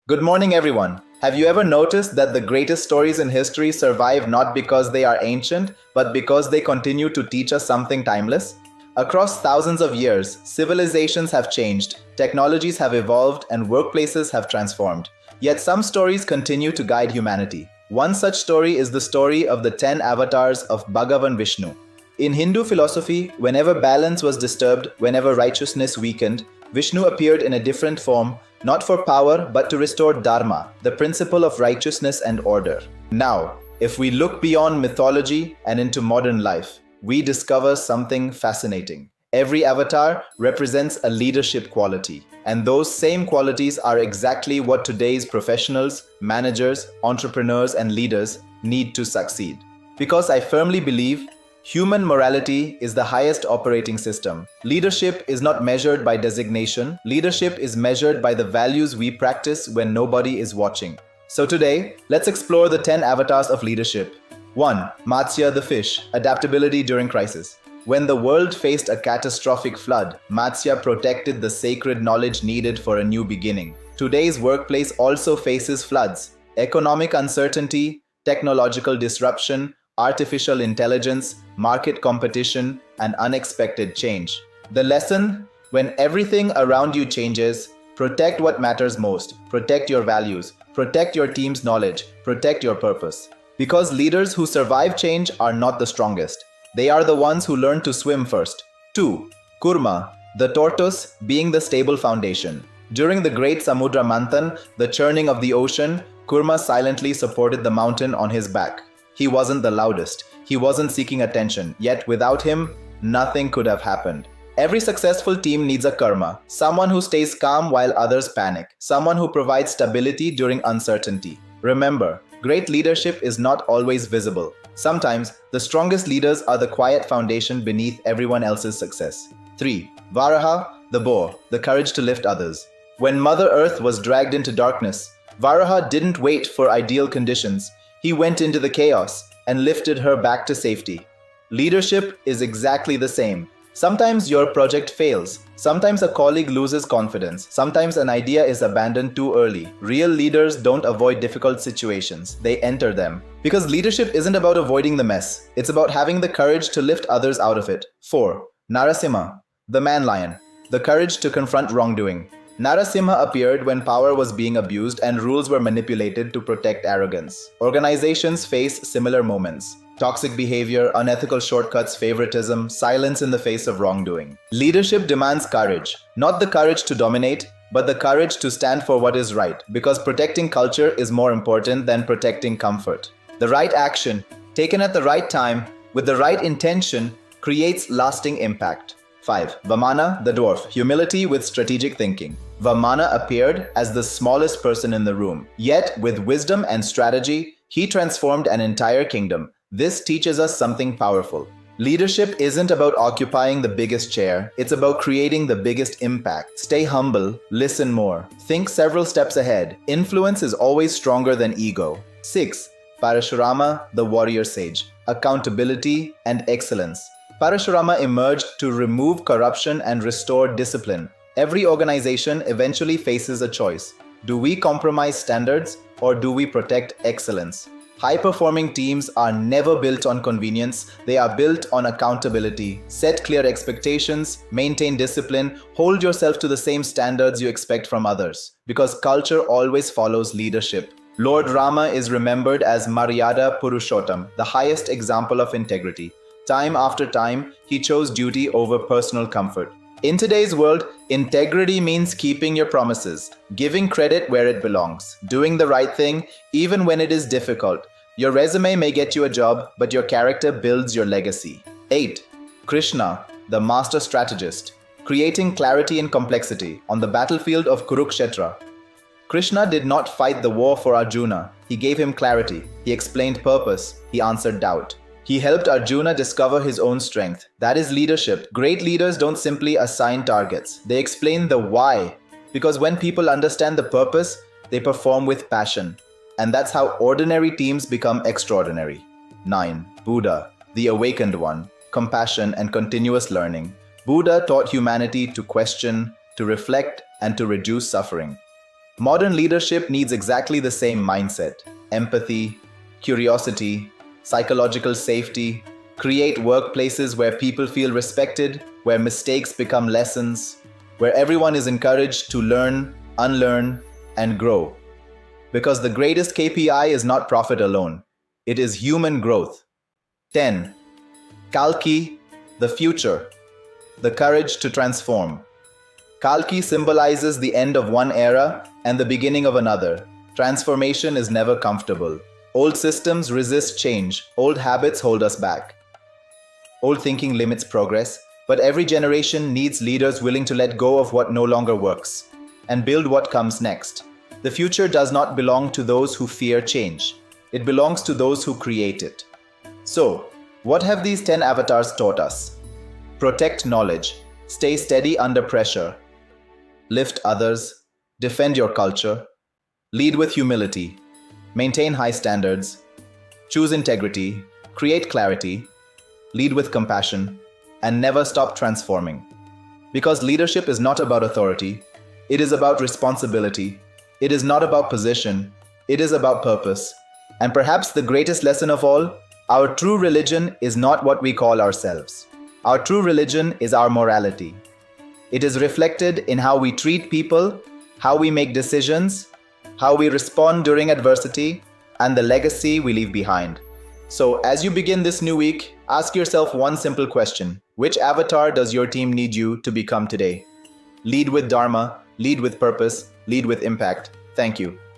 Good morning, everyone. Have you ever noticed that the greatest stories in history survive not because they are ancient, but because they continue to teach us something timeless? Across thousands of years, civilizations have changed, technologies have evolved, and workplaces have transformed. Yet some stories continue to guide humanity. One such story is the story of the 10 avatars of Bhagavan Vishnu. In Hindu philosophy, whenever balance was disturbed, whenever righteousness weakened, Vishnu appeared in a different form, not for power but to restore Dharma, the principle of righteousness and order. Now, if we look beyond mythology and into modern life, we discover something fascinating. Every avatar represents a leadership quality, and those same qualities are exactly what today's professionals, managers, entrepreneurs, and leaders need to succeed. Because I firmly believe human morality is the highest operating system. Leadership is not measured by designation. Leadership is measured by the values we practice when nobody is watching. So today, let's explore the 10 avatars of leadership. 1. Matsya the fish, adaptability during crisis. When the world faced a catastrophic flood, Matsya protected the sacred knowledge needed for a new beginning. Today's workplace also faces floods, economic uncertainty, technological disruption, artificial intelligence, market competition, and unexpected change. The lesson: when everything around you changes, protect what matters most, protect your values, protect your team's knowledge, protect your purpose. Because leaders who survive change are not the strongest. They are the ones who learn to swim first. 2. Kurma, the tortoise, being the stable foundation. During the great Samudra Manthan, the churning of the ocean, Kurma silently supported the mountain on his back. He wasn't the loudest. He wasn't seeking attention. Yet without him, nothing could have happened. Every successful team needs a karma, someone who stays calm while others panic, someone who provides stability during uncertainty. Remember, great leadership is not always visible. Sometimes, the strongest leaders are the quiet foundation beneath everyone else's success. 3. Varaha, the boar, the courage to lift others. When Mother Earth was dragged into darkness, Varaha didn't wait for ideal conditions. He went into the chaos and lifted her back to safety. Leadership is exactly the same. Sometimes your project fails. Sometimes a colleague loses confidence. Sometimes an idea is abandoned too early. Real leaders don't avoid difficult situations. They enter them. Because leadership isn't about avoiding the mess. It's about having the courage to lift others out of it. 4. Narasimha, the man-lion, the courage to confront wrongdoing. Narasimha appeared when power was being abused and rules were manipulated to protect arrogance. Organizations face similar moments. Toxic behavior, unethical shortcuts, favoritism, silence in the face of wrongdoing. Leadership demands courage. Not the courage to dominate, but the courage to stand for what is right, because protecting culture is more important than protecting comfort. The right action, taken at the right time, with the right intention, creates lasting impact. 5. Vamana, the dwarf, humility with strategic thinking. Vamana appeared as the smallest person in the room. Yet, with wisdom and strategy, he transformed an entire kingdom. This teaches us something powerful. Leadership isn't about occupying the biggest chair. It's about creating the biggest impact. Stay humble, listen more, think several steps ahead. Influence is always stronger than ego. 6. Parashurama, the warrior sage, accountability and excellence. Parashurama emerged to remove corruption and restore discipline. Every organization eventually faces a choice. Do we compromise standards or do we protect excellence? High-performing teams are never built on convenience. They are built on accountability. Set clear expectations, maintain discipline, hold yourself to the same standards you expect from others. Because culture always follows leadership. Lord Rama is remembered as Maryada Purushottam, the highest example of integrity. Time after time, he chose duty over personal comfort. In today's world, integrity means keeping your promises, giving credit where it belongs, doing the right thing even when it is difficult. Your resume may get you a job, but your character builds your legacy. 8. Krishna, the master strategist, creating clarity in complexity on the battlefield of Kurukshetra. Krishna did not fight the war for Arjuna. He gave him clarity. He explained purpose. He answered doubt. He helped Arjuna discover his own strength. That is leadership. Great leaders don't simply assign targets. They explain the why. Because when people understand the purpose, they perform with passion. And that's how ordinary teams become extraordinary. 9. Buddha, the awakened one, compassion and continuous learning. Buddha taught humanity to question, to reflect, and to reduce suffering. Modern leadership needs exactly the same mindset: empathy, curiosity, psychological safety. Create workplaces where people feel respected, where mistakes become lessons, where everyone is encouraged to learn, unlearn, and grow. Because the greatest KPI is not profit alone, it is human growth. 10. Kalki, the future, the courage to transform. Kalki symbolizes the end of one era and the beginning of another. Transformation is never comfortable. Old systems resist change, old habits hold us back. Old thinking limits progress, but every generation needs leaders willing to let go of what no longer works and build what comes next. The future does not belong to those who fear change. It belongs to those who create it. So, what have these 10 avatars taught us? Protect knowledge, stay steady under pressure, lift others, defend your culture, lead with humility, maintain high standards, choose integrity, create clarity, lead with compassion, and never stop transforming. Because leadership is not about authority, it is about responsibility. It is not about position, it is about purpose. And perhaps the greatest lesson of all, our true religion is not what we call ourselves. Our true religion is our morality. It is reflected in how we treat people, how we make decisions, how we respond during adversity, and the legacy we leave behind. So, as you begin this new week, ask yourself one simple question: which avatar does your team need you to become today? Lead with Dharma, lead with purpose, lead with impact. Thank you.